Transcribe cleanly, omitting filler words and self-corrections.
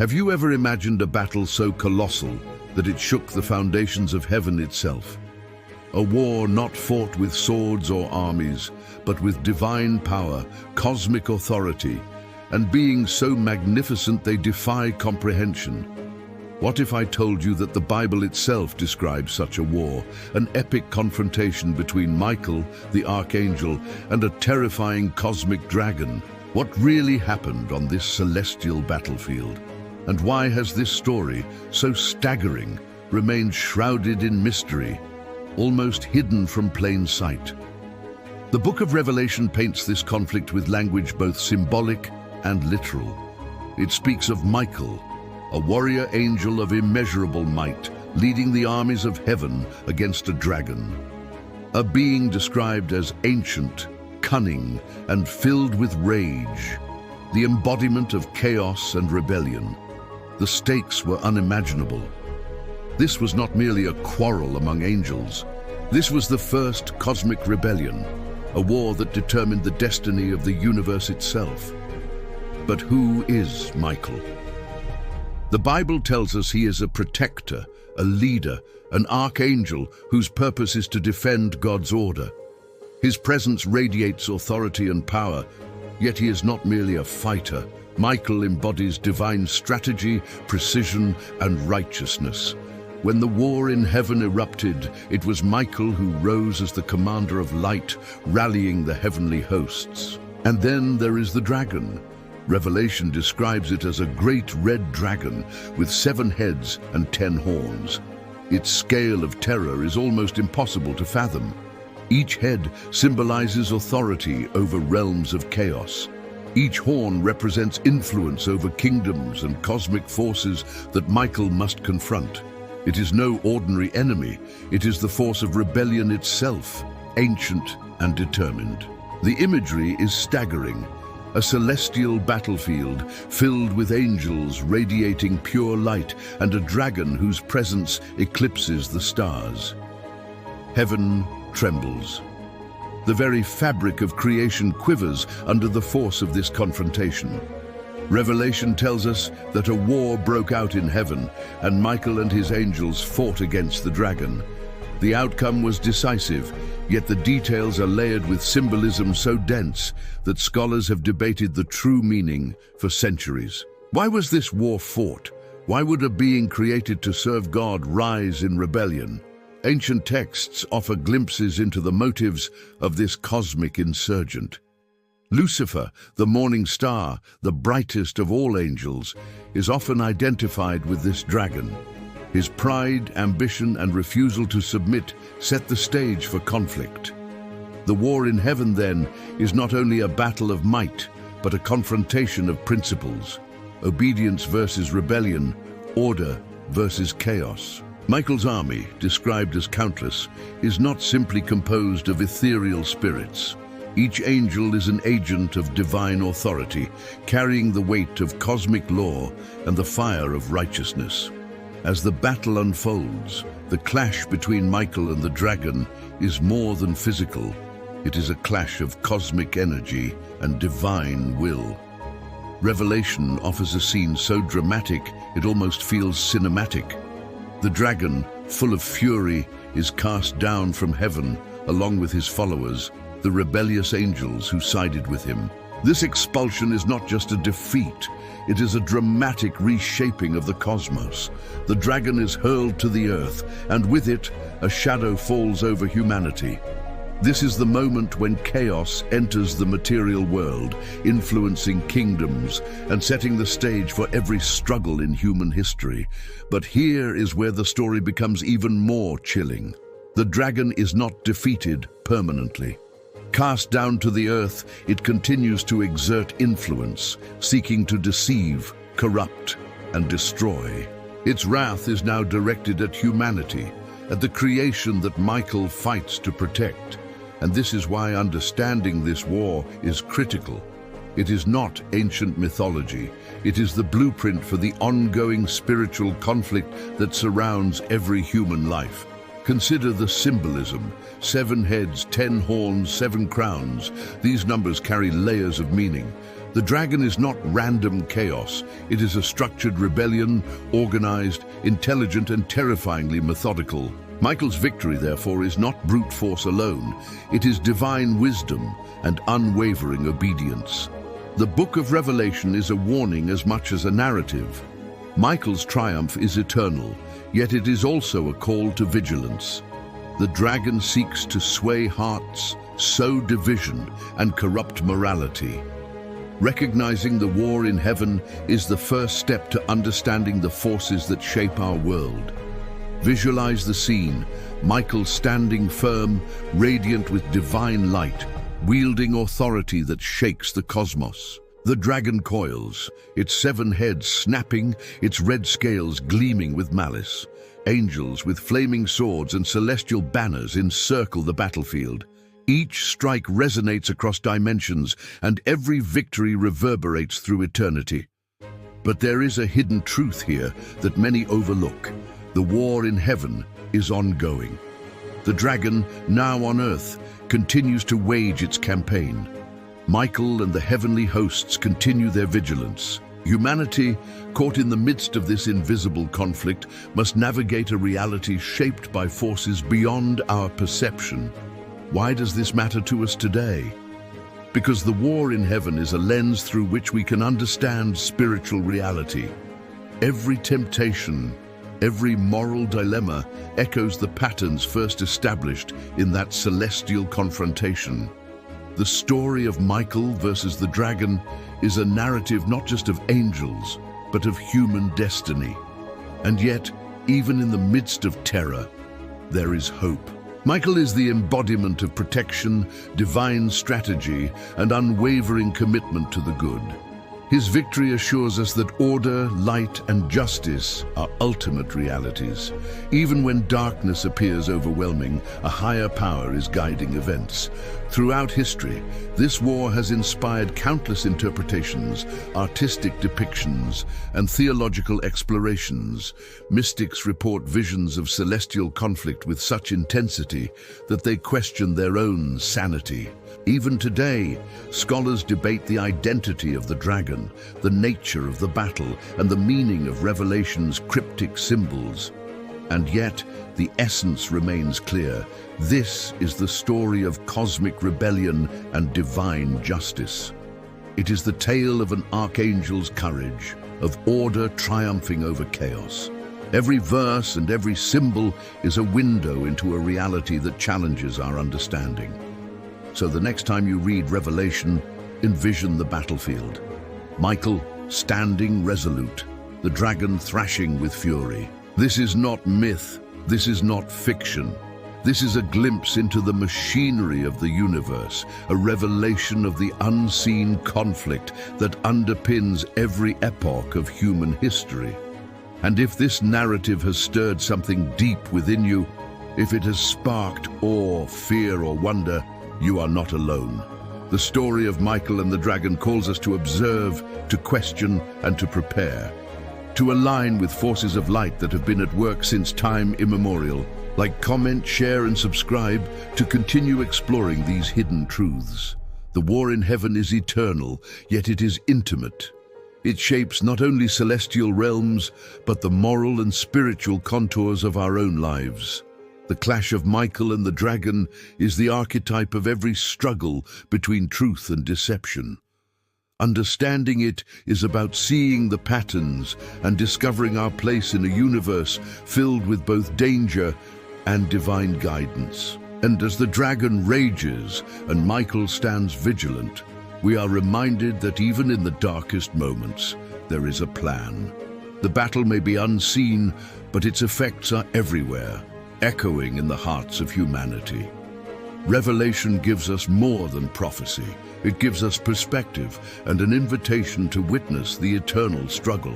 Have you ever imagined a battle so colossal that it shook the foundations of heaven itself? A war not fought with swords or armies, but with divine power, cosmic authority, and beings so magnificent they defy comprehension. What if I told you that the Bible itself describes such a war, an epic confrontation between Michael, the Archangel, and a terrifying cosmic dragon? What really happened on this celestial battlefield? And why has this story, so staggering, remained shrouded in mystery, almost hidden from plain sight? The book of Revelation paints this conflict with language both symbolic and literal. It speaks of Michael, a warrior angel of immeasurable might, leading the armies of heaven against a dragon. A being described as ancient, cunning, and filled with rage, the embodiment of chaos and rebellion. The stakes were unimaginable. This was not merely a quarrel among angels. This was the first cosmic rebellion, a war that determined the destiny of the universe itself. But who is Michael? The Bible tells us he is a protector, a leader, an archangel whose purpose is to defend God's order. His presence radiates authority and power, yet he is not merely a fighter. Michael embodies divine strategy, precision, and righteousness. When the war in heaven erupted, it was Michael who rose as the commander of light, rallying the heavenly hosts. And then there is the dragon. Revelation describes it as a great red dragon with 7 heads and 10 horns. Its scale of terror is almost impossible to fathom. Each head symbolizes authority over realms of chaos. Each horn represents influence over kingdoms and cosmic forces that Michael must confront. It is no ordinary enemy. It is the force of rebellion itself, ancient and determined. The imagery is staggering. A celestial battlefield filled with angels radiating pure light and a dragon whose presence eclipses the stars. Heaven trembles. The very fabric of creation quivers under the force of this confrontation. Revelation tells us that a war broke out in heaven, and Michael and his angels fought against the dragon. The outcome was decisive, yet the details are layered with symbolism so dense that scholars have debated the true meaning for centuries. Why was this war fought? Why would a being created to serve God rise in rebellion? Ancient texts offer glimpses into the motives of this cosmic insurgent. Lucifer, the morning star, the brightest of all angels, is often identified with this dragon. His pride, ambition, and refusal to submit set the stage for conflict. The war in heaven, then, is not only a battle of might, but a confrontation of principles. Obedience versus rebellion, order versus chaos. Michael's army, described as countless, is not simply composed of ethereal spirits. Each angel is an agent of divine authority, carrying the weight of cosmic law and the fire of righteousness. As the battle unfolds, the clash between Michael and the dragon is more than physical. It is a clash of cosmic energy and divine will. Revelation offers a scene so dramatic it almost feels cinematic. The dragon, full of fury, is cast down from heaven along with his followers, the rebellious angels who sided with him. This expulsion is not just a defeat, it is a dramatic reshaping of the cosmos. The dragon is hurled to the earth, and with it, a shadow falls over humanity. This is the moment when chaos enters the material world, influencing kingdoms and setting the stage for every struggle in human history. But here is where the story becomes even more chilling. The dragon is not defeated permanently. Cast down to the earth, it continues to exert influence, seeking to deceive, corrupt, and destroy. Its wrath is now directed at humanity, at the creation that Michael fights to protect. And this is why understanding this war is critical. It is not ancient mythology. It is the blueprint for the ongoing spiritual conflict that surrounds every human life. Consider the symbolism. 7 heads, 10 horns, 7 crowns. These numbers carry layers of meaning. The dragon is not random chaos. It is a structured rebellion, organized, intelligent, and terrifyingly methodical. Michael's victory, therefore, is not brute force alone. It is divine wisdom and unwavering obedience. The Book of Revelation is a warning as much as a narrative. Michael's triumph is eternal, yet it is also a call to vigilance. The dragon seeks to sway hearts, sow division, and corrupt morality. Recognizing the war in heaven is the first step to understanding the forces that shape our world. Visualize the scene, Michael standing firm, radiant with divine light, wielding authority that shakes the cosmos. The dragon coils, its 7 heads snapping, its red scales gleaming with malice. Angels with flaming swords and celestial banners encircle the battlefield. Each strike resonates across dimensions, and every victory reverberates through eternity. But there is a hidden truth here that many overlook. The war in heaven is ongoing. The dragon, now on earth, continues to wage its campaign. Michael and the heavenly hosts continue their vigilance. Humanity, caught in the midst of this invisible conflict, must navigate a reality shaped by forces beyond our perception. Why does this matter to us today? Because the war in heaven is a lens through which we can understand spiritual reality. Every temptation, every moral dilemma echoes the patterns first established in that celestial confrontation. The story of Michael versus the dragon is a narrative not just of angels, but of human destiny. And yet, even in the midst of terror, there is hope. Michael is the embodiment of protection, divine strategy, and unwavering commitment to the good. His victory assures us that order, light, and justice are ultimate realities. Even when darkness appears overwhelming, a higher power is guiding events. Throughout history, this war has inspired countless interpretations, artistic depictions, and theological explorations. Mystics report visions of celestial conflict with such intensity that they question their own sanity. Even today, scholars debate the identity of the dragon, the nature of the battle, and the meaning of Revelation's cryptic symbols. And yet, the essence remains clear. This is the story of cosmic rebellion and divine justice. It is the tale of an archangel's courage, of order triumphing over chaos. Every verse and every symbol is a window into a reality that challenges our understanding. So the next time you read Revelation, envision the battlefield. Michael standing resolute, the dragon thrashing with fury. This is not myth, this is not fiction. This is a glimpse into the machinery of the universe, a revelation of the unseen conflict that underpins every epoch of human history. And if this narrative has stirred something deep within you, if it has sparked awe, fear, or wonder, you are not alone. The story of Michael and the dragon calls us to observe, to question, and to prepare. To align with forces of light that have been at work since time immemorial. Like, comment, share, and subscribe to continue exploring these hidden truths. The war in heaven is eternal, yet it is intimate. It shapes not only celestial realms, but the moral and spiritual contours of our own lives. The clash of Michael and the dragon is the archetype of every struggle between truth and deception. Understanding it is about seeing the patterns and discovering our place in a universe filled with both danger and divine guidance. And as the dragon rages and Michael stands vigilant, we are reminded that even in the darkest moments, there is a plan. The battle may be unseen, but its effects are everywhere, echoing in the hearts of humanity. Revelation gives us more than prophecy. It gives us perspective and an invitation to witness the eternal struggle.